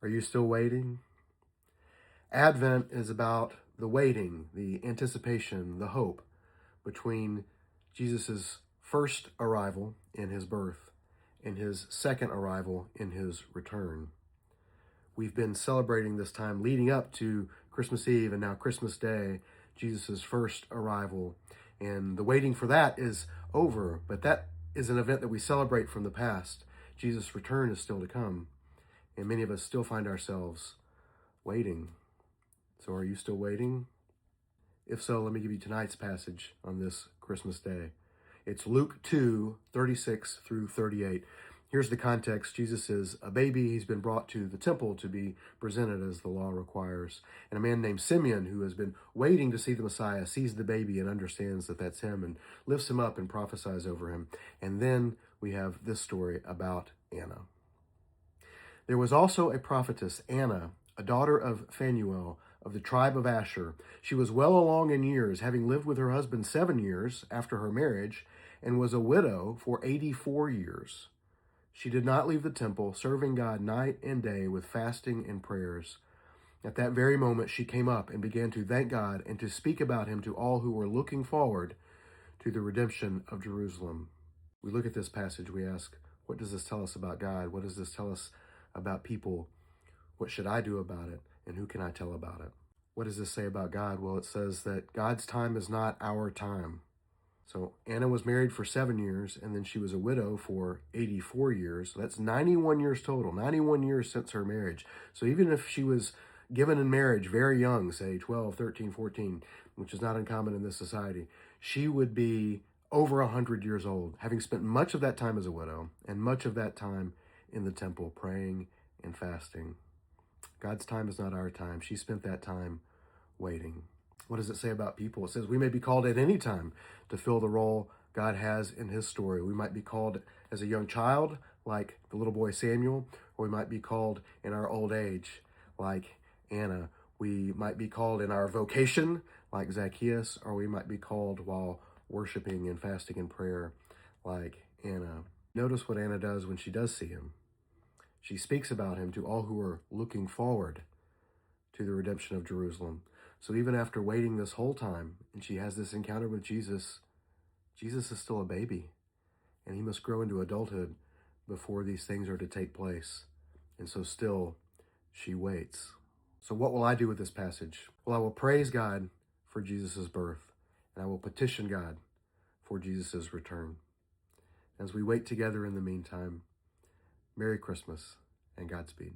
Are you still waiting? Advent is about the waiting, the anticipation, the hope between Jesus' first arrival in his birth and his second arrival in his return. We've been celebrating this time leading up to Christmas Eve and now Christmas Day, Jesus' first arrival. And the waiting for that is over, but that is an event that we celebrate from the past. Jesus' return is still to come, and many of us still find ourselves waiting. So are you still waiting? If so, let me give you tonight's passage on this Christmas Day. It's Luke 2:36 through 38. Here's the context. Jesus is a baby. He's been brought to the temple to be presented as the law requires. And a man named Simeon, who has been waiting to see the Messiah, sees the baby and understands that that's him and lifts him up and prophesies over him. And then we have this story about Anna. There was also a prophetess, Anna, a daughter of Phanuel of the tribe of Asher. She was well along in years, having lived with her husband 7 years after her marriage, and was a widow for 84 years. She did not leave the temple, serving God night and day with fasting and prayers. At that very moment, she came up and began to thank God and to speak about him to all who were looking forward to the redemption of Jerusalem. We look at this passage, we ask, what does this tell us about God? What does this tell us about people? What should I do about it? And who can I tell about it? What does this say about God? Well, it says that God's time is not our time. So Anna was married for 7 years, and then she was a widow for 84 years. So that's 91 years total, 91 years since her marriage. So even if she was given in marriage very young, say 12, 13, 14, which is not uncommon in this society, she would be over 100 years old, having spent much of that time as a widow and much of that time in the temple praying and fasting. God's time is not our time. She spent that time waiting. What does it say about people? It says we may be called at any time to fill the role God has in his story. We might be called as a young child, like the little boy Samuel, or we might be called in our old age, like Anna. We might be called in our vocation, like Zacchaeus, or we might be called while worshiping and fasting in prayer, like Anna. Notice what Anna does when she does see him. She speaks about him to all who are looking forward to the redemption of Jerusalem. So even after waiting this whole time, and she has this encounter with Jesus, Jesus is still a baby, and he must grow into adulthood before these things are to take place. And so still, she waits. So what will I do with this passage? Well, I will praise God for Jesus' birth, and I will petition God for Jesus' return. As we wait together in the meantime, Merry Christmas and Godspeed.